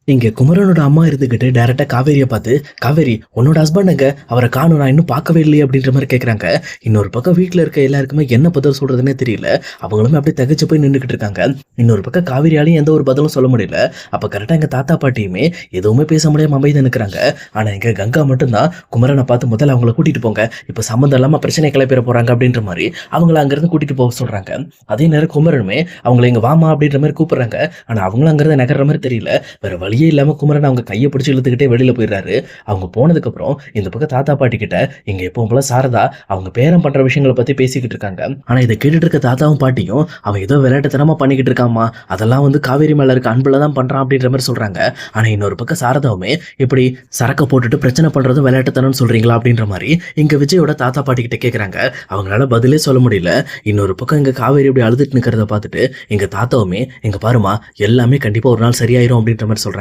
இங்க குமரனோட அம்மா இருந்துகிட்டு டைரக்டா காவேரியை பார்த்து, காவேரி உன்னோட ஹஸ்பண்டுங்க, அவரை காணும், நான் இன்னும் பார்க்கவே இல்லையே அப்படின்ற மாதிரி கேட்குறாங்க. இன்னொரு பக்கம் வீட்டில் இருக்க எல்லாருக்குமே என்ன பதில் சொல்றதுன்னே தெரியல. அவங்களுமே அப்படியே தகச்சு போய் நின்றுக்கிட்டு இருக்காங்க. இன்னொரு பக்கம் காவேரியாலையும் எந்த ஒரு பதிலும் சொல்ல முடியல. அப்போ கரெக்டாக எங்கள் தாத்தா பாட்டியுமே எதுவுமே பேச முடியாம அமைதியாக நிற்கிறாங்க. ஆனால் எங்க கங்கா மட்டும்தான் குமரனை பார்த்து முதல்ல அவங்கள கூட்டிட்டு போங்க, இப்போ சம்மந்தம் இல்லாமல் பிரச்சனை கிளப்பிட போறாங்க அப்படின்ற மாதிரி அவங்கள அங்கிருந்து கூட்டிட்டு போக சொல்றாங்க. அதே நேரம் குமரனுமே அவங்கள இங்க வாமா அப்படின்ற மாதிரி கூப்பிடுறாங்க. ஆனால் அவங்களும் அங்கிருந்து நகர்ற மாதிரி தெரியல. வேற வழியே இல்லாம குமரன் அவங்க கையை பிடிச்சி இழுத்துக்கிட்டே வெளியில போயிடுறாரு. அவங்க போனதுக்கு அப்புறம் இந்த பக்கம் தாத்தா பாட்டி கிட்ட இங்க எப்பவும் போல சாரதா அவங்க பேரம் பண்ற விஷயங்களை பத்தி பேசிக்கிட்டு இருக்காங்க. ஆனா இதை கேட்டுட்டு இருக்க தாத்தாவும் பாட்டியும் அவன் ஏதோ விளையாட்டுத்தனமா பண்ணிக்கிட்டு இருக்காமா, அதெல்லாம் வந்து காவேரி மேல இருக்க அன்புல தான் பண்றான் அப்படின்ற மாதிரி சொல்றாங்க. ஆனா இன்னொரு பக்கம் சாரதாவுமே இப்படி சரக்க போட்டுட்டு பிரச்சனை பண்றதும் விளையாட்டுத்தனம் சொல்றீங்களா அப்படின்ற மாதிரி இங்க விஜயோட தாத்தா பாட்டி கிட்ட கேக்குறாங்க. அவங்களால பதிலே சொல்ல முடியல. இன்னொரு பக்கம் இங்க காவேரி இப்படி அழுதுட்டு நிக்கிறத பார்த்துட்டு எங்க தாத்தாவுமே இங்க பாருமா, எல்லாமே கண்டிப்பா ஒரு நாள் சரியாயிரும் அப்படின்ற மாதிரி சொல்றாங்க.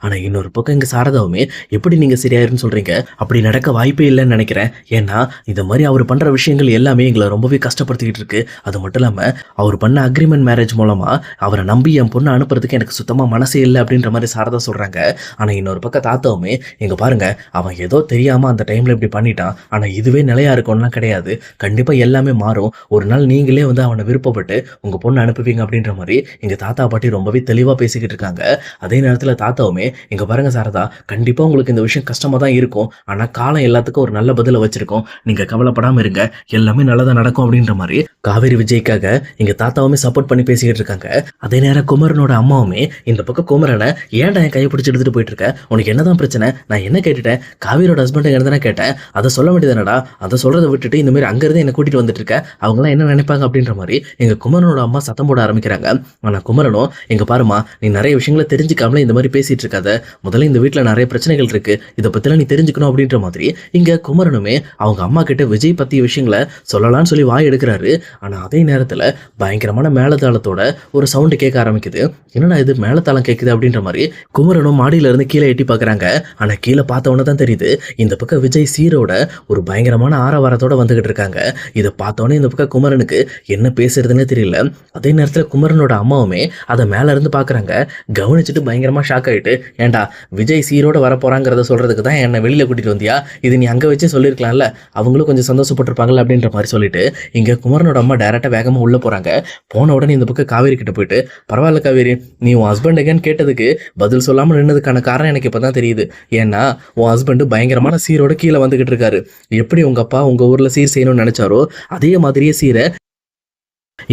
ஆனா இன்னொரு பக்கம் இங்க சாரதாவுமே எப்படி நீங்க சரியாயிருன்னு சொல்றீங்க, அப்படி நடக்க வாய்ப்பே இல்லைன்னு நினைக்கிறேன். ஏன்னா இந்த மாதிரி அவர் பண்ற விஷயங்கள் எல்லாமே எங்களை ரொம்பவே கஷ்டப்படுத்திக்கிட்டு இருக்கு. அது மட்டும் இல்லாம அவர் பண்ண அக்ரிமெண்ட் மேரேஜ் மூலமா அவரை நம்பி என் பொண்ணு அனுப்புறதுக்கு எனக்கு சுத்தமா மனசே இல்லை அப்படின்ற மாதிரி சாரதா சொல்றாங்க. ஆனா இன்னொரு பக்கம் தாத்தாவுமே எங்க பாருங்க, அவன் ஏதோ தெரியாம அந்த டைம்ல இப்படி பண்ணிட்டான், ஆனா இதுவே நிலையா இருக்கும்லாம் கிடையாது, கண்டிப்பா எல்லாமே மாறும், ஒரு நாள் நீங்களே வந்து அவனை விருப்பப்பட்டு உங்க பொண்ணு அனுப்புவீங்க அப்படின்ற மாதிரி எங்க தாத்தா பாட்டி ரொம்பவே தெளிவா பேசிக்கிட்டு இருக்காங்க. அதே நேரத்துல தாத்தாவுமே இங்க பாருங்க சாரதா, கண்டிப்பா உங்களுக்கு இந்த விஷயம் கஷ்டமா தான் இருக்கும், ஆனா காலம் எல்லாத்துக்கும் ஒரு நல்ல பதில வச்சிருக்கோம், நீங்க கவலைப்படாம இருங்க, எல்லாமே நல்லதா நடக்கும் அப்படின்ற மாதிரி காவேரி விஜய்க்காக எங்க தாத்தாவுமே சப்போர்ட் பண்ணி பேசிக்கிட்டு இருக்காங்க. அதே நேரம் குமரனோட அம்மாவுமே இந்த பக்கம் குமரனை ஏன்டா என் கையை பிடிச்சி எடுத்துட்டு போயிட்டு இருக்க, உனக்கு என்னதான் பிரச்சனை, நான் என்ன கேட்டுட்டேன், காவேரியோட ஹஸ்பண்ட் என்ன கேட்டேன், அதை சொல்ல வேண்டியதுனடா, அதை சொல்றதை விட்டுட்டு இந்த மாதிரி அங்கிருந்து என்ன கூட்டிட்டு வந்துட்டு இருக்க, அவங்களாம் என்ன நினைப்பாங்க அப்படின்ற மாதிரி எங்க குமரனோட அம்மா சத்தம் போட ஆரம்பிக்கிறாங்க. ஆனா குமரனும் எங்க பாருமா, நீ நிறைய விஷயங்களை தெரிஞ்சுக்காமலே இந்த மாதிரி பேசிட்டு இருக்காத, முதல்ல இந்த வீட்டுல நிறைய பிரச்சனைகள் இருக்கு, இதை பத்திலாம் நீ தெரிஞ்சுக்கணும் அப்படின்ற மாதிரி இங்க குமரனுமே அவங்க அம்மா கிட்ட விஜய் பத்திய விஷயங்களை சொல்லலாம்னு சொல்லி வாய் எடுக்கிறாரு. ஆனா அதே நேரத்துல பயங்கரமான மேலதாளத்தோட ஒரு சவுண்டு கேட்க ஆரம்பிக்குது. என்னடா இது மேலதாளம் கேட்குது அப்படின்ற மாதிரி குமரனும் மாடியில இருந்து கீழே எட்டி பாக்குறாங்க. ஆனா கீழே பார்த்த உடனே தான் தெரியுது இந்த பக்கம் விஜய் சீரோட ஒரு பயங்கரமான ஆரவாரத்தோட வந்துகிட்டு இருக்காங்க. இதை பார்த்தோன்னே இந்த பக்கம் குமரனுக்கு என்ன பேசுறதுன்னே தெரியல. அதே நேரத்துல குமரனோட அம்மாவுமே அதை மேல இருந்து பாக்குறாங்க. கவனிச்சுட்டு பயங்கரமா ஷாக் ஆயிட்டு, ஏன்டா விஜய் சீரோட வர போறாங்கிறத சொல்றதுக்கு தான் என்ன வெளியில கூட்டிட்டு வந்தியா, இது நீ அங்க வச்சே சொல்லிருக்கலாம்ல, அவங்களும் கொஞ்சம் சந்தோஷப்பட்டிருப்பாங்கல்ல அப்படின்ற மாதிரி சொல்லிட்டு இங்க குமரனோட அம்மா டைரக்டா வேகமா உள்ள போறாங்க. போன உடனே இந்த பக்கம் காவேரி கிட்ட போயிட்டு, பரவாயில்ல காவேரி, நீ உன் ஹஸ்பண்ட் எங்கன்னு கேட்டதுக்கு பதில் சொல்லாம நின்னதுக்கான காரணம் எனக்கு இப்பதான் தெரியுது. ஏன்னா உன் ஹஸ்பண்ட் பயங்கரமான சீரோட கீழே வந்துகிட்டு இருக்காரு. எப்படி உங்க அப்பா உங்க ஊர்ல சீர் செய்யணும்னு நினைச்சாரோ அதே மாதிரியே சீரை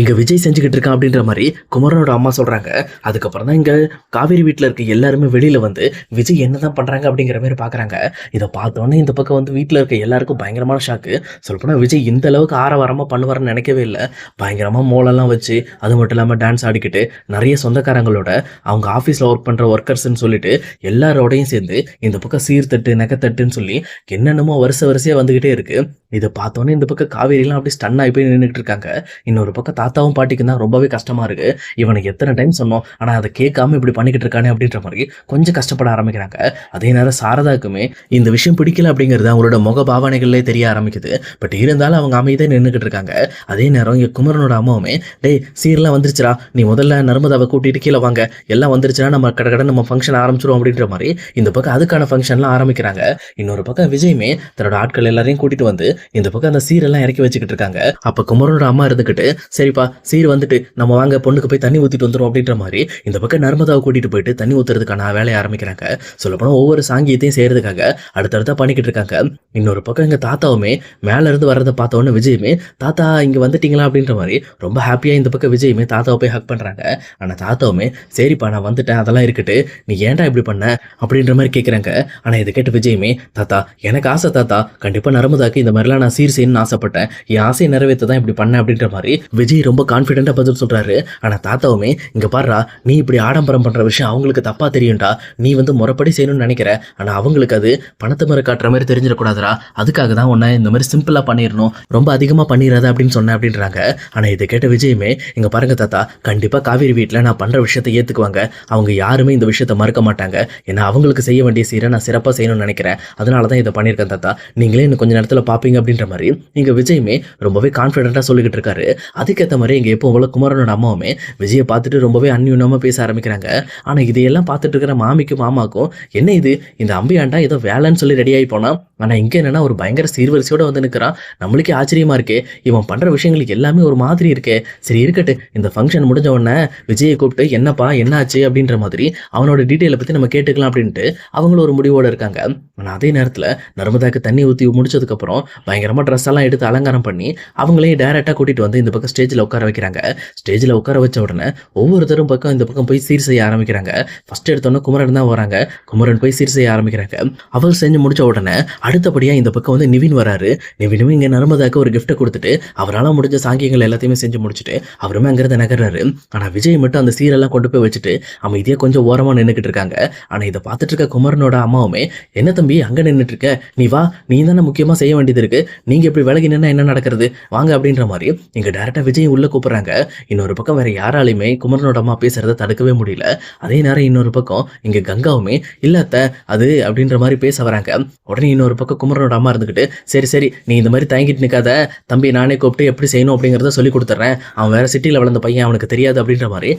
இங்க விஜய் செஞ்சுக்கிட்டு இருக்கான் அப்படின்ற மாதிரி குமரனோட அம்மா சொல்றாங்க. அதுக்கப்புறம் தான் இங்க காவேரி வீட்டுல இருக்க எல்லாருமே வெளியில வந்து விஜய் என்னதான் பண்றாங்க அப்படிங்கிற மாதிரி பாக்குறாங்க. இதை பார்த்தோன்னே இந்த பக்கம் வந்து வீட்டுல இருக்க எல்லாருக்கும் பயங்கரமான ஷாக்கு. சொல்லப்போனா விஜய் இந்த அளவுக்கு ஆரவாரமா பண்ணுவாருன்னு நினைக்கவே இல்லை. பயங்கரமா மோளெல்லாம் வச்சு அது மட்டும் இல்லாம டான்ஸ் ஆடிக்கிட்டு நிறைய சொந்தக்காரங்களோட அவங்க ஆஃபீஸ்ல ஒர்க் பண்ற ஒர்க்கர்ஸ்ன்னு சொல்லிட்டு எல்லாரோடையும் சேர்ந்து இந்த பக்கம் சீர்தட்டு நகைத்தட்டுன்னு சொல்லி என்னென்னமோ வரிசையா வந்துகிட்டே இருக்கு. இதை பார்த்தோன்னே இந்த பக்கம் காவேரிலாம் அப்படி ஸ்டன் ஆகி போய் நின்றுட்டு இருக்காங்க. இன்னொரு பக்கம் தாத்தாவும் பாட்டிக்கும் தான் ரொம்பவே கஷ்டமா இருக்கு. இவனுக்கு எத்தனை டைம் சொன்னோம், ஆனா அதை கேட்காம இப்படி பண்ணிக்கிட்டு இருக்கானே அப்படின்ற மாதிரி கொஞ்சம் கஷ்டப்பட ஆரம்பிக்கிறாங்க. அதே நேரம் சாரதாக்குமே இந்த விஷயம் பிடிக்கல அப்படிங்கிறது அவங்களோட முக பாவனைகள்லே தெரிய ஆரம்பிக்குது. பட் இருந்தாலும் அவங்க அமைதியாக நின்றுக்கிட்டு இருக்காங்க. அதே நேரம் இங்க குமரனோட அம்மாவுமே, டேய் சீரெல்லாம் வந்துருச்சுரா, நீ முதல்ல நர்மதாவை கூட்டிட்டு கீழே வாங்க, எல்லாம் வந்துருச்சுன்னா நம்ம கடை நம்ம ஃபங்க்ஷன் ஆரம்பிச்சிடும் அப்படின்ற மாதிரி இந்த பக்கம் அதுக்கான ஃபங்க்ஷன்லாம் ஆரம்பிக்கிறாங்க. இன்னொரு பக்கம் விஜயுமே தன்னோட ஆட்கள் எல்லாரையும் கூட்டிட்டு வந்து இந்த பக்கம் அந்த சீரெல்லாம் இறக்கி வச்சுக்கிட்டு இருக்காங்க. அப்ப குமரனோட அம்மா இருந்துகிட்டு, சரிப்பா சீர் வந்துட்டு நம்ம வாங்க பொண்ணுக்கு போய் தண்ணி ஊத்திட்டு வந்துடும் அப்படின்ற மாதிரி இந்த பக்கம் நர்மதாவை கூட்டிட்டு போயிட்டு தண்ணி ஊத்துறதுக்கான வேலையை ஆரம்பிக்கிறாங்க. சொல்லப்போனா ஒவ்வொரு சாங்கியத்தையும் செய்யறதுக்காக அடுத்தடுத்தா பண்ணிக்கிட்டு இருக்காங்க. இன்னொரு பக்கம் எங்க தாத்தாவுமே மேல இருந்து வர்றதை பார்த்த உடனே விஜயுமே, தாத்தா இங்க வந்துட்டீங்களா அப்படின்ற மாதிரி ரொம்ப ஹாப்பியா இந்த பக்கம் விஜயுமே தாத்தாவை போய் ஹக் பண்றாங்க. ஆனா தாத்தாவுமே, சரிப்பா நான் வந்துட்டேன், அதெல்லாம் இருக்கட்டு, நீ ஏன்டா இப்படி பண்ண அப்படின்ற மாதிரி கேட்குறாங்க. ஆனா இதை கேட்டு விஜயுமே, தாத்தா எனக்கு ஆசை தாத்தா, கண்டிப்பா நர்மதாக்கு இந்த மாதிரிலாம் நான் சீர் செய்யணும்னு ஆசைப்பட்டேன், என் ஆசையை நிறைவேற்ற தான் இப்படி பண்ணேன் அப்படின்ற மாதிரி விஜய் ரொம்ப கான்ஃபிடென்ட்டா பதில் சொல்றாரு. ஆனா தாத்தாவுமே, இங்க பாருடா, நீ இப்படி ஆடம்பரம் பண்ற விஷயம் அவங்களுக்கு தப்பா தெரியும்டா, நீ வந்து முறைப்படி செய்யணும்னு நினைக்கிற, ஆனா அவங்களுக்கு அது பணத்தை முறை காட்டுற மாதிரி தெரிஞ்சிடக்கூடாதுடா, அதுக்காக தான் உன்னை இந்த மாதிரி சிம்பிளா பண்ணிடணும், ரொம்ப அதிகமா பண்ணிடாத அப்படின்னு சொன்னேன் அப்படின்றாங்க. ஆனா இதை கேட்ட விஜயுமே, இங்க பாருங்க தாத்தா, கண்டிப்பா காவேரி வீட்டுல நான் பண்ற விஷயத்தை ஏத்துக்குவாங்க, அவங்க யாருமே இந்த விஷயத்த மறுக்க மாட்டாங்க, ஏன்னா அவங்களுக்கு செய்ய வேண்டிய சீரை நான் சிறப்பா செய்யணும்னு நினைக்கிறேன், அதனாலதான் இதை பண்ணியிருக்கேன் தாத்தா, நீங்களே இன்னும் கொஞ்ச நேரத்துல பாப்பீங்க அப்படின்ற மாதிரி இங்க விஜயுமே ரொம்பவே கான்ஃபிடென்ட்டா சொல்லிக்கிட்டு இருக்காரு. அதுக்கு அதுக்கேற்ற மாதிரி இங்கே எப்போ போல குமரனோட அம்மாவுமே விஜயை பார்த்துட்டு ரொம்பவே அந்யூனமாக பேச ஆரம்பிக்கிறாங்க. ஆனால் இதையெல்லாம் பார்த்துட்டு இருக்கிற மாமிக்கும் மாமாக்கும் என்ன இது, இந்த அம்பியாண்டா ஏதோ வேலைன்னு சொல்லி ரெடி ஆகி போனா, ஆனால் இங்கே என்னன்னா ஒரு பயங்கர சீர்வரிசையோட வந்து நிற்கிறான். நம்மளுக்கே ஆச்சரியமா இருக்கே, இவன் பண்ணுற விஷயங்களுக்கு எல்லாமே ஒரு மாதிரி இருக்கே. சரி இருக்கட்டு, இந்த ஃபங்க்ஷன் முடிஞ்ச உடனே விஜயை கூப்பிட்டு என்னப்பா என்னாச்சு அப்படின்ற மாதிரி அவனோட டீட்டெயிலை பற்றி நம்ம கேட்டுக்கலாம் அப்படின்ட்டு அவங்களும் ஒரு முடிவோடு இருக்காங்க. ஆனால் அதே நேரத்தில் நர்மதாக்கு தண்ணி ஊற்றி முடிச்சதுக்கப்புறம் பயங்கரமாக ட்ரெஸ் எல்லாம் எடுத்து அலங்காரம் பண்ணி அவங்களையும் டைரெக்டாக கூட்டிகிட்டு வந்து இந்த பக்கம் ஸ்டேஜில் உட்கார வைக்கிறாங்க. ஸ்டேஜில் உட்கார வச்ச உடனே ஒவ்வொருத்தரும் பக்கம் இந்த பக்கம் போய் சீர் செய்ய ஆரம்பிக்கிறாங்க. ஃபர்ஸ்ட் எடுத்தோன்னே குமரன் தான் வராங்க. குமரன் போய் சீர் செய்ய ஆரம்பிக்கிறாங்க. அவர் செஞ்சு முடிச்ச உடனே அடுத்தபடியாக இந்த பக்கம் வந்து நிவின் வராரு. நிவினும் இங்கே நர்மதாக்கு ஒரு கிஃப்ட்டை கொடுத்துட்டு அவரால் முடிஞ்ச சாங்கியங்கள் எல்லாத்தையுமே செஞ்சு முடிச்சுட்டு அவருமே அங்கிருந்து நகர்றாரு. ஆனால் விஜய் மட்டும் அந்த சீரெல்லாம் கொண்டு போய் வச்சுட்டு அமைதியாக கொஞ்சம் ஓரமாக நின்றுக்கிட்டு இருக்காங்க. ஆனால் இதை பார்த்துட்டு இருக்க குமரனோட அம்மாவுமே என்ன தம்பி அங்கே நின்றுட்டு இருக்க, நீ வா, நீ தானே முக்கியமாக செய்ய வேண்டியது இருக்கு, நீங்கள் இப்படி விலகி நின்னா என்ன நடக்கிறது, வாங்க அப்படின்ற மாதிரி இங்கே டேரெக்டாக விஜய் உள்ளே கூப்பிட்றாங்க. இன்னொரு பக்கம் வேற யாராலையுமே குமரனோட அம்மா பேசுறத தடுக்கவே முடியல. அதே நேரம் இன்னொரு பக்கம் இங்கே கங்காவுமே இல்லாத அது அப்படின்ற மாதிரி பேச வராங்க. உடனே இன்னொரு பக்கம் குமரனோட அம்மா இருந்துக்கிட்டு சரி சரி நீ இந்த மாதிரி தயங்கிட்டு நிற்காத தம்பி, நானே கூப்பிட்டு எப்படி செய்யணும் அப்படிங்கிறத சொல்லி கொடுத்துட்றேன், அவன் வேற சிட்டியில் வளர்ந்த பையன், அவனுக்கு தெரியாது அப்படின்ற மாதிரி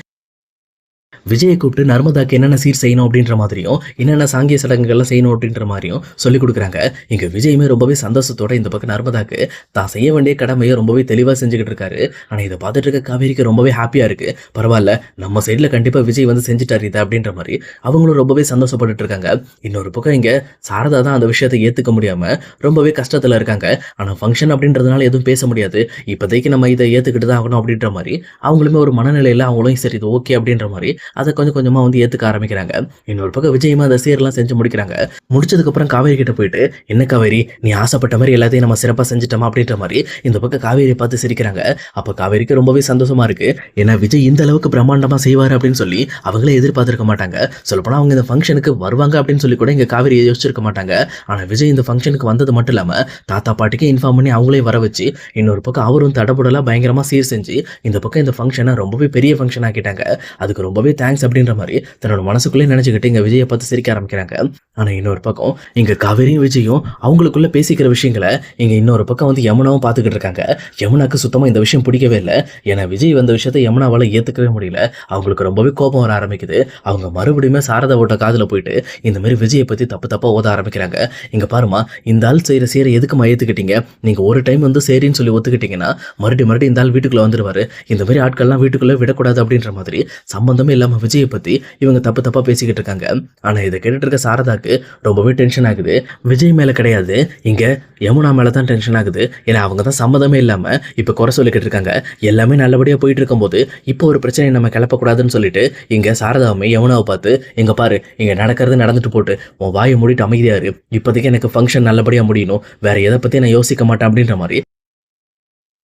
விஜயை கூப்பிட்டு நர்மதாக்கு என்னென்ன சீர் செய்யணும் அப்படின்ற மாதிரியும் என்னென்ன சாங்கிய சடங்குகள்லாம் செய்யணும் அப்படின்ற மாதிரியும் சொல்லிக் கொடுக்குறாங்க. இங்கே விஜயுமே ரொம்பவே சந்தோஷத்தோட இந்த பக்கம் நர்மதாக்கு தான் செய்ய வேண்டிய கடமையை ரொம்பவே தெளிவாக செஞ்சுக்கிட்டு இருக்காரு. ஆனால் இதை பார்த்துட்டு இருக்க காவேரிக்கு ரொம்பவே ஹாப்பியாக இருக்குது. பரவாயில்ல, நம்ம சைடில் கண்டிப்பாக விஜய் வந்து செஞ்சுட்டார் இதை அப்படின்ற மாதிரி அவங்களும் ரொம்பவே சந்தோஷப்பட்டுட்டு இருக்காங்க. இன்னொரு பக்கம் இங்கே சாரதா தான் அந்த விஷயத்தை ஏற்றுக்க முடியாமல் ரொம்பவே கஷ்டத்தில் இருக்காங்க. ஆனால் ஃபங்க்ஷன் அப்படின்றதுனால எதுவும் பேச முடியாது, இப்போதைக்கு நம்ம இதை ஏற்றுக்கிட்டு தான் ஆகணும் அப்படின்ற மாதிரி அவங்களுமே ஒரு மனநிலையில் அவங்களும் சரி இது ஓகே அப்படின்ற மாதிரி அதை கொஞ்சம் கொஞ்சமாக வந்து ஏற்றுக்க ஆரம்பிக்கிறாங்க. இன்னொரு பக்கம் விஜயமா அந்த சீரெல்லாம் செஞ்சு முடிக்கிறாங்க. முடிச்சதுக்கப்புறம் காவேரி கிட்ட போயிட்டு என்ன காவேரி நீ ஆசைப்பட்ட மாதிரி எல்லாத்தையும் நம்ம சிறப்பாக செஞ்சுட்டோமா அப்படின்ற மாதிரி இந்த பக்கம் காவேரியை பார்த்து சிரிக்கிறாங்க. அப்போ காவேரிக்கு ரொம்பவே சந்தோஷமா இருக்கு. ஏன்னா விஜய் இந்த அளவுக்கு பிரம்மாண்டமாக செய்வார் அப்படின்னு சொல்லி அவங்களே எதிர்பார்த்திருக்க மாட்டாங்க. சொல்லப்போனால் அவங்க இந்த ஃபங்க்ஷனுக்கு வருவாங்க அப்படின்னு சொல்லி கூட இங்கே காவேரியை யோசிச்சிருக்க மாட்டாங்க. ஆனால் விஜய் இந்த ஃபங்க்ஷனுக்கு வந்தது மட்டும் இல்லாமல் தாத்தா பாட்டிக்கு இன்ஃபார்ம் பண்ணி அவங்களே வர வச்சு இன்னொரு பக்கம் அவரும் தடபுடலாக பயங்கரமாக சீர் செஞ்சு இந்த பக்கம் இந்த ஃபங்க்ஷனை ரொம்பவே பெரிய ஃபங்க்ஷன் ஆக்கிட்டாங்க. அதுக்கு ரொம்பவே தேங்க்ஸ் அப்படின்ற மாதிரி தன்னோட மனசுக்குள்ளே நினைச்சுக்கிட்டு இங்க விஜயை பார்த்து சிரிக்க ஆரம்பிக்கிறாங்க. ஆனா இன்னொரு பக்கம் இங்க காவேரியும் விஜயும் அவங்களுக்குள்ள பேசிக்கிற விஷயங்களை இங்க இன்னொரு பக்கம் வந்து யமுனாவும் பார்த்துக்கிட்டு இருக்காங்க. யமுனாக்கு சுத்தமா இந்த விஷயம் பிடிக்கவே இல்லை. ஏன்னா விஜய் வந்த விஷயத்தை யமுனாவால ஏத்துக்கவே முடியல. அவங்களுக்கு ரொம்பவே கோபம் வர ஆரம்பிக்குது. அவங்க மறுபடியுமே சாரதாவோட காதுல போயிட்டு இந்த மாதிரி விஜயை பத்தி தப்பு தப்பா ஓத ஆரம்பிக்கிறாங்க. இங்க பாருமா, இந்த ஆள் செய்யற சேரை எதுக்குமா ஏத்துக்கிட்டீங்க, நீங்க ஒரு டைம் வந்து சரின்னு சொல்லி ஒத்துக்கிட்டீங்கன்னா மறுபடியும் இந்த ஆள் வீட்டுக்குள்ள வந்துருவாரு, இந்த மாதிரி ஆட்கள்லாம் வீட்டுக்குள்ள விடக்கூடாது அப்படின்ற மாதிரி சம்பந்தமே இல்லாம விஜயை பத்தி இவங்க தப்பு தப்பா பேசிக்கிட்டு இருக்காங்க. ஆனா இதை கேட்டுட்டு இருக்க சாரதாக்கு ரொம்பவே டென்ஷன் ஆகுது. விஜய் மேல கிடையாது, இங்க யமுனா மேல தான் டென்ஷன் ஆகுது. ஏன்னா அவங்க தான் சம்மதமே இல்லாம இப்ப குறை சொல்லிக்கிட்டு இருக்காங்க. எல்லாமே நல்லபடியா போயிட்டு இருக்கும்போது இப்போ ஒரு பிரச்சனையை நம்ம கிளப்பக்கூடாதுன்னு சொல்லிட்டு இங்க சாரதாவுமே யமுனாவை பார்த்து இங்க பாரு, இங்க நடக்கிறது நடந்துட்டு போட்டு உன் வாயை மூடிட்டு அமைதியா இரு, இப்போதைக்கு எனக்கு ஃபங்க்ஷன் நல்லபடியா முடியணும், வேற எதை பத்தி நான் யோசிக்க மாட்டேன் அப்படின்ற மாதிரி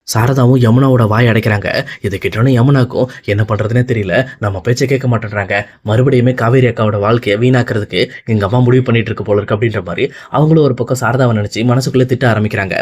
சாரதாவும் யமுனாவோட வாய் அடைக்கிறாங்க. இதை கேட்டோன்னே யமுனாக்கும் என்ன பண்றதுன்னே தெரியல. நம்ம பேச்சை கேட்க மாட்டேன்றாங்க. மறுபடியுமே காவேரி அக்காவோட வாழ்க்கையை வீணாக்குறதுக்கு எங்க அம்மா முடிவு பண்ணிட்டு இருக்கு போல இருக்கு அப்படின்ற மாதிரி அவங்களும் ஒரு பக்கம் சாரதாவை நினைச்சு மனசுக்குள்ளே திட்ட ஆரம்பிக்கிறாங்க.